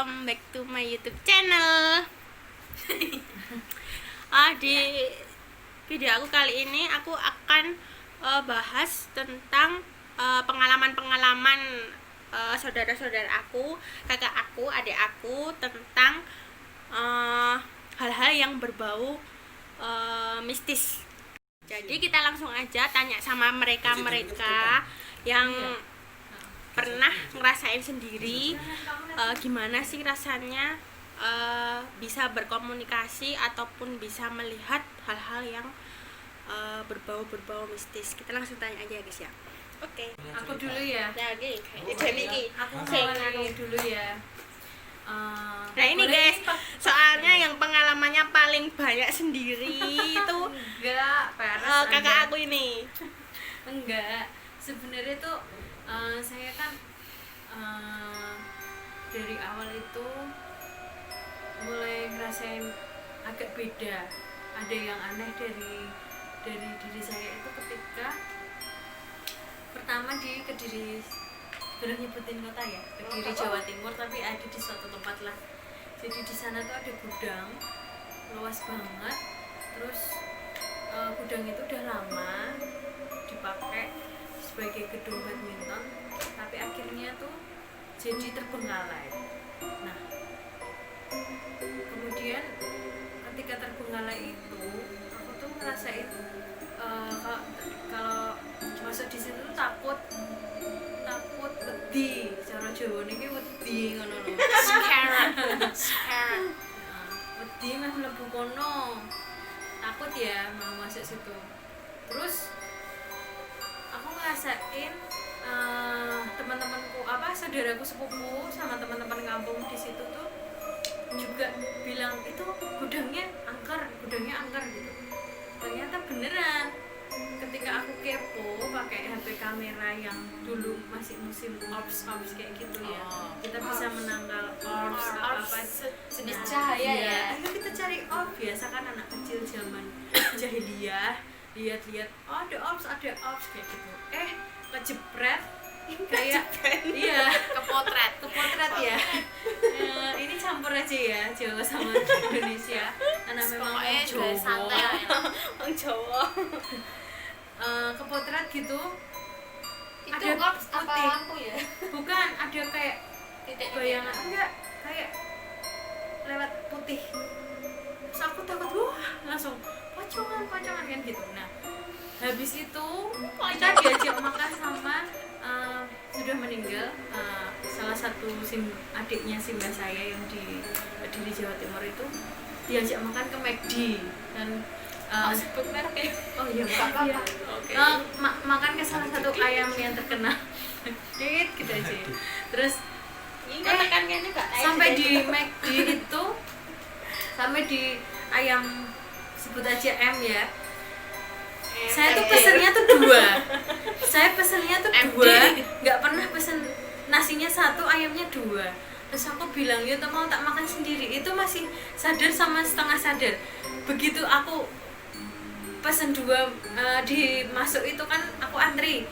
welcome back to my YouTube channel. Di video aku kali ini aku akan bahas tentang pengalaman-pengalaman saudara-saudara aku, kakak aku, adik aku tentang hal-hal yang berbau mistis. Jadi kita langsung aja tanya sama mereka yang pernah ngerasain sendiri gimana sih rasanya bisa berkomunikasi ataupun bisa melihat hal-hal yang berbau mistis. Kita langsung tanya aja guys ya. Oke. Aku dulu ya. Aku mulai dulu ya. Nah ini guys, soalnya yang pengalamannya paling banyak sendiri itu kakak aku ini. Enggak, sebenarnya tuh saya kan dari awal itu mulai ngerasain agak beda. Ada yang aneh dari diri saya itu ketika pertama di Kediri, belum nyebutin kota ya, Kediri Jawa Timur, tapi ada di suatu tempat lah. Jadi di sana tuh ada gudang luas banget. Terus gudang itu udah lama dipakai sebagai gedung badminton, tapi akhirnya tuh jadi terbengkalai. Nah, kemudian ketika terbengkalai itu aku tuh ngerasain kalau masuk di situ tuh takut wedi, cara Jawa niki wedi ngono lho. Scare. Wedi meh mlebu kono. Takut ya mau masuk situ. Terus aku ngerasain teman-temanku saudaraku sepupu sama teman-teman kampung di situ tuh juga bilang itu gudangnya angker gitu. Ternyata beneran. Ketika aku kepo pakai HP kamera yang dulu masih musim orbs kayak gitu ya, kita bisa menangkal orbs apa jenis cahaya ya. Itu kita cari orb, biasa kan anak kecil zaman jahiliyah lihat-lihat ada orbs kayak gitu. Kejepret kayak iya kepotret ya. Ini campur aja ya Jawa sama Indonesia, karena memang orang Jawa. Kepotret gitu. Itu ada orbs putih. apa lampu ya? Bukan, ada kayak bayangan enggak, kayak lewat putih. Terus aku takut, langsung pocongan kan gitu. Nah, habis itu kita diajak makan sama sudah meninggal salah satu adiknya Mbak saya yang di Jawa Timur itu, diajak makan ke McD dan sebut merek ya? Oh iya, maaf ya. Okay. Makan ke salah satu ayam yang terkenal. Dikit gitu aja. Terus sampai di McD itu, sampai di ayam, sebut aja M ya. Saya tuh pesennya tuh dua. Nggak pernah pesen nasinya satu, ayamnya dua. Terus aku bilang, ya mau tak makan sendiri. Itu masih sadar sama setengah sadar. Begitu aku pesen dua, dimasuk itu kan aku antri.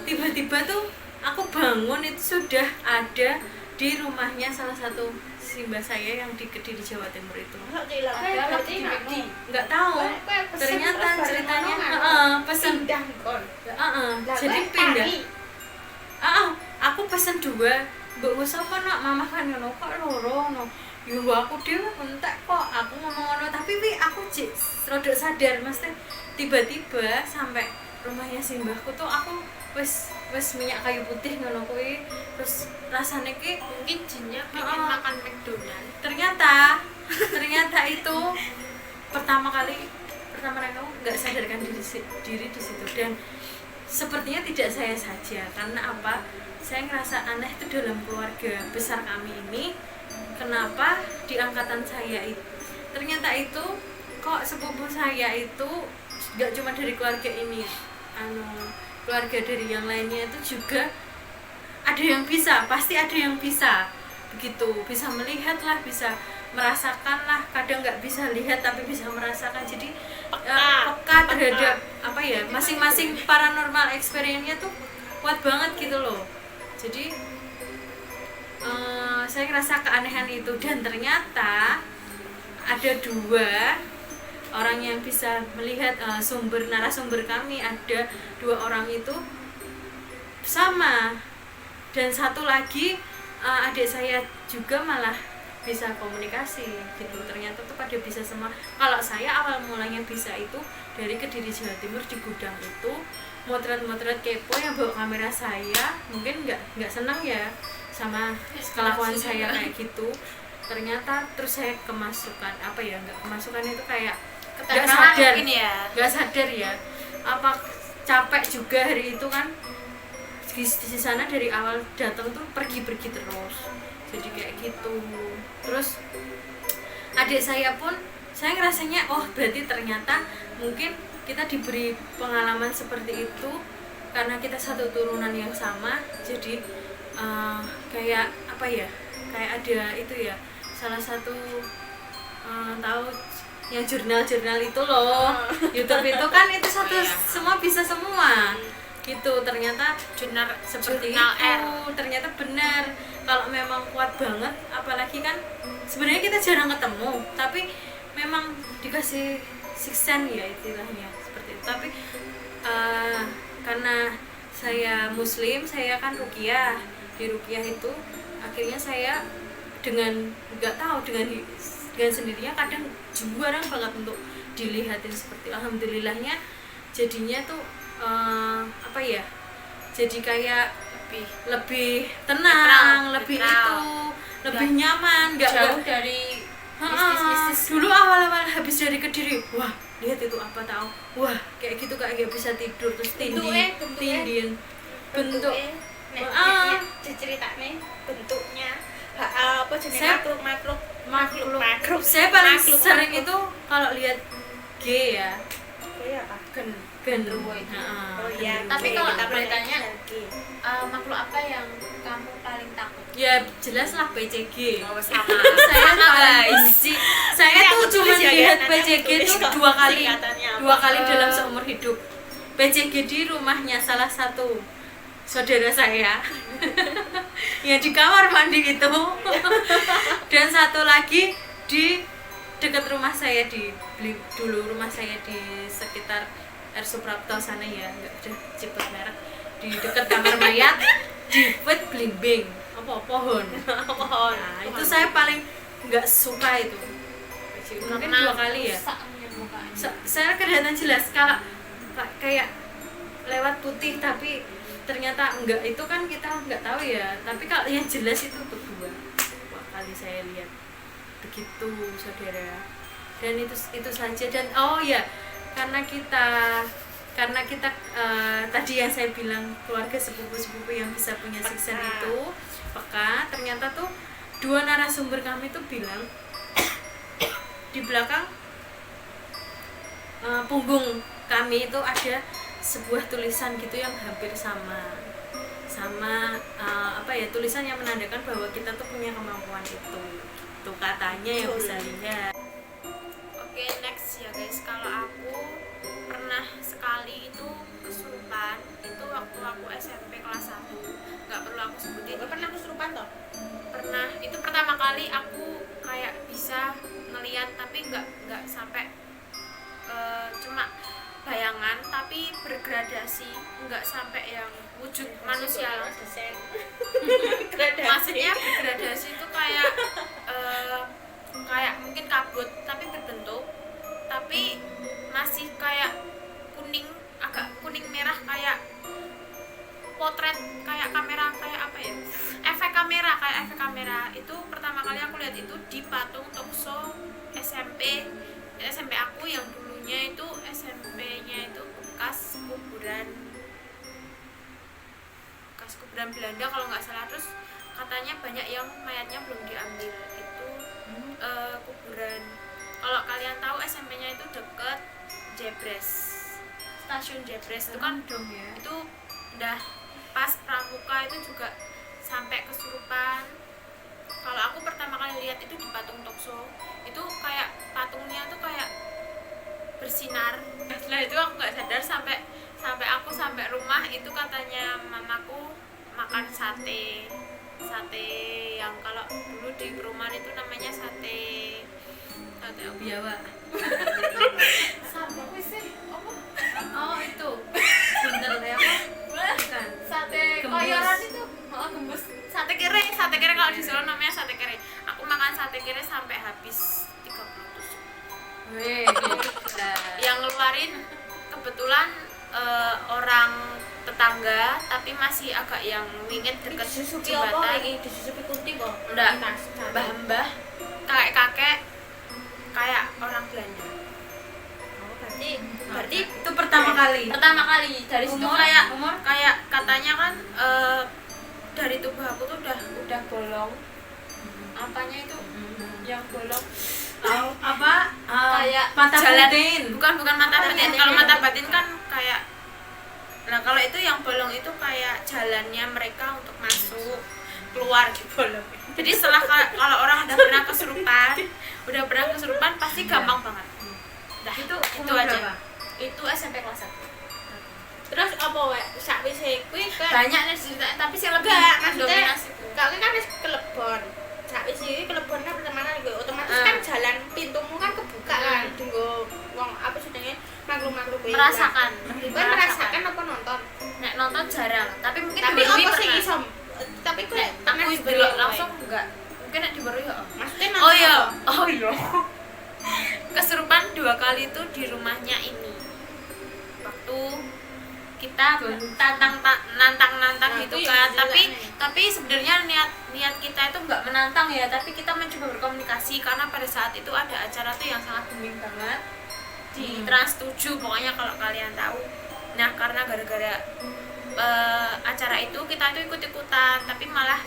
Tiba-tiba tuh aku bangun, itu sudah ada di rumahnya salah satu Mbak saya yang di Kediri Jawa Timur itu. Nggak tahu. Ternyata ceritanya pesen jadi pindah. Aku pesen dua. Mbok sapa nak mama kan ngono kok loro no. Yo aku dhewe entek kok aku ngomong ngono, tapi aku rodok sadar mesti tiba-tiba sampai rumahnya simbahku tuh aku wis minyak kayu putih ngono kuwi. Terus rasane ki Mungkin jinnya pengen makan McDonald. Ternyata itu pertama kali aku nggak sadarkan diri di situ, dan sepertinya tidak saya saja. Karena apa? Saya ngerasa aneh itu dalam keluarga besar kami ini. Kenapa di angkatan saya itu ternyata itu kok sepupu saya itu nggak cuma dari keluarga ini, keluarga dari yang lainnya itu juga ada yang pasti ada yang bisa begitu, bisa melihat lah, bisa merasakan lah. Kadang nggak bisa lihat tapi bisa merasakan. Jadi peka terhadap masing-masing paranormal experience-nya tuh kuat banget gitu loh. Jadi saya ngerasa keanehan itu, dan ternyata ada 2 orang yang bisa melihat narasumber kami, ada 2 orang itu sama, dan satu lagi adik saya juga malah bisa komunikasi gitu. Ternyata tuh pada bisa semua. Kalau saya awal mulanya bisa itu dari Kediri Jawa Timur, di gudang itu motret kepo yang bawa kamera saya, mungkin nggak senang ya sama kelakuan saya kayak gitu. Ternyata terus saya kemasukan nggak kemasukan itu kayak nggak sadar ya, apa capek juga hari itu kan di sana dari awal datang tuh pergi terus, jadi kayak gitu. Terus adik saya pun saya ngerasanya berarti ternyata mungkin kita diberi pengalaman seperti itu karena kita satu turunan yang sama. Jadi kayak kayak ada itu ya, salah satu tahu yang jurnal itu loh, YouTube itu kan itu satu semua bisa semua gitu. Ternyata jurnal seperti jurnal itu ternyata benar. Kalau memang kuat banget, apalagi kan sebenarnya kita jarang ketemu, tapi memang dikasih sixth ya istilahnya seperti itu. Tapi karena saya muslim, saya kan ruqyah, di ruqyah itu akhirnya saya dengan sendirinya kadang jarang banget untuk dilihatin seperti. Alhamdulillahnya jadinya tuh jadi kayak lebih tenang, lebih nyaman, nggak jauh dari mistis. Dulu awal-awal habis dari Kediri, wah lihat itu apa tahu, wah kayak gitu kayak gak bisa tidur, terus tindin bentuk diceritane bentuknya makhluk. Saya paling sering itu kalau lihat G ya, genderuwo itu. Oh iya. Tapi kalau kita boleh tanya, lagi. makhluk apa yang kamu paling takut? ya jelas lah PCG. Sama. Saya Sama, paling guys. benci. Saya tuh cuma lihat PCG itu 2 kali dalam seumur hidup. PCG di rumahnya salah satu saudara saya ya di kamar mandi itu dan satu lagi di dekat rumah saya, dulu rumah saya di sekitar R. Suprapto sana ya, nggak udah cepet merek, di dekat kamar mayat di wet blimbing pohon. Nah, itu saya paling nggak suka itu. Mungkin 2 kali ya. Saya kelihatan jelas kalau kayak lewat putih tapi ternyata enggak, itu kan kita nggak tahu ya. Tapi kalau yang jelas itu untuk 2 kali saya lihat begitu saudara. Dan itu saja. Dan karena kita tadi yang saya bilang keluarga sepupu yang bisa punya siksen itu peka, ternyata tuh 2 narasumber kami tuh bilang di belakang punggung kami itu ada sebuah tulisan gitu yang hampir sama tulisan yang menandakan bahwa kita tuh punya kemampuan itu katanya yang bisa lihat. Oke, next ya guys. Kalau aku pernah sekali itu kesurupan, itu waktu aku SMP kelas 1. Nggak perlu aku sebutin. Pernah kesurupan toh? Pernah. Itu pertama kali aku kayak bisa ngelihat, tapi nggak sampai cuma bayangan, tapi bergradasi, nggak sampai yang wujud manusia. Maksudnya bergradasi itu kayak mungkin kabut tapi berbentuk, tapi masih kayak agak kuning merah, kayak potret, kayak kamera, kayak apa ya, efek kamera. Itu pertama kali aku lihat itu di patung Tokso SMP aku yang dulunya itu SMP-nya itu bekas kuburan Belanda kalau nggak salah. Terus katanya banyak yang mayatnya belum diambil. Itu kuburan, kalau kalian tahu SMP-nya itu deket Jebres, stasiun Jebres itu kan dong ya. Itu udah pas pramuka itu juga sampai kesurupan. Kalau aku pertama kali lihat itu di patung Tokso, itu kayak patungnya tuh kayak bersinar. Setelah itu aku nggak sadar sampai aku sampai rumah, itu katanya mamaku makan sate sate yang kalau dulu di perumahan itu namanya sate apa? Biawa. Sate apa sih? Apa? Oh itu Buntel kayak apa? Bukan. sate Gembus. koyoran itu. Oh gembus. Sate kere kalau di Solo namanya sate kere. Aku makan sate kere sampai habis 30 tusuk. Weh, Yang ngeluarin kebetulan orang tetangga tapi masih agak yang wingit deket Disusupi apa jembatan. iki? Disusupi kunti kok. Enggak, Mas, mbah-mbah, kakek-kakek kayak orang Belanda. Oh, berarti itu pertama kali. Pertama kali dari situ Umur? kayak katanya kan dari tubuh aku tuh udah bolong. Apanya itu? Yang bolong Apa? kayak mata jalan batin. bukan mata Mata batin. batin. Kalau mata batin kan kayak, nah kalau itu yang bolong itu kayak jalannya mereka untuk masuk keluar gitu bolong. Jadi setelah kalau orang udah pernah kesurupan pasti gampang banget. Nah itu umur aja. berapa? Itu SMP kelas 1. terus apa wae sakwise kuwi Banyak nih ceritanya tapi sih lebih enggak maksudnya dominasi. kau kan wis kelebon sakwise iki kelebon kan pertemanan gue otomatis Ah. kan jalan pintumu kan kebuka kan tunggu wong apa jenenge makhluk-makhluk kuwi Merasakan. kan merasakan apa nonton Nek nonton jarang, tapi mungkin tapi di Borui apa sih pernah. iso tapi kuwi Aku delok langsung enggak. Mungkin nek di Borui ya. maksudnya Oh nonton iya, apa? oh iya. Kesurupan 2 kali itu di rumahnya ini. Waktu kita nantang Nah, gitu itu kan, yang tapi sebenarnya niat kita itu nggak menantang ya, tapi kita mencoba berkomunikasi karena pada saat itu ada acara tuh yang sangat booming banget di Trans 7 pokoknya kalau kalian tahu. Nah karena gara-gara acara itu kita itu ikut-ikutan, tapi malah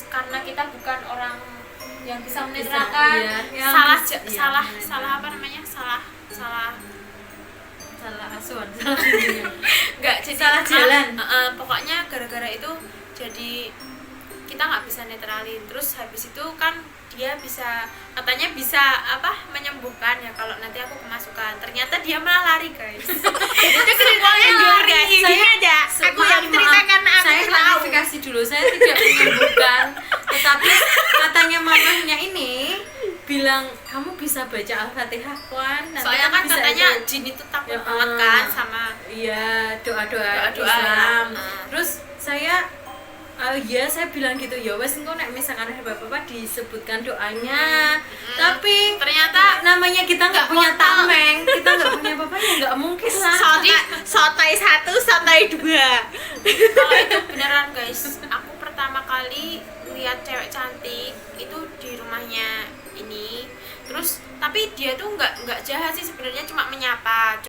karena kita bukan orang yang bisa menerangkan iya, salah apa namanya salah asuhan, salah bimbingan. nggak jadi Salah jalan. pokoknya gara-gara itu jadi kita nggak bisa netralin. Terus habis itu kan dia katanya bisa menyembuhkan ya kalau nanti aku kemasukan. Ternyata dia malah lari guys. itu ceritanya guys gini aja aku yang ceritakan aku Saya tahu klarifikasi dulu, saya tidak menyembuhkan, tetapi katanya mamahnya ini bilang kamu bisa baca Al-Fatihah kan. Nanti Soalnya kamu kan bisa katanya itu." jin itu takut Ya, banget kan sama iya doa-doa Doa-doa, Islam. ya. Terus saya saya bilang gitu ya wes engko nek misalkan ada bapak-bapak disebutkan doanya. Tapi ternyata namanya kita nggak punya portal. tameng, kita nggak punya bapak ya nggak mungkin lah. sotai 1 sotai 2 kalau itu beneran guys. Aku pertama kali lihat cewek cantik itu di rumahnya ini. Terus tapi dia tuh nggak jahat sih sebenarnya, cuma menyapa.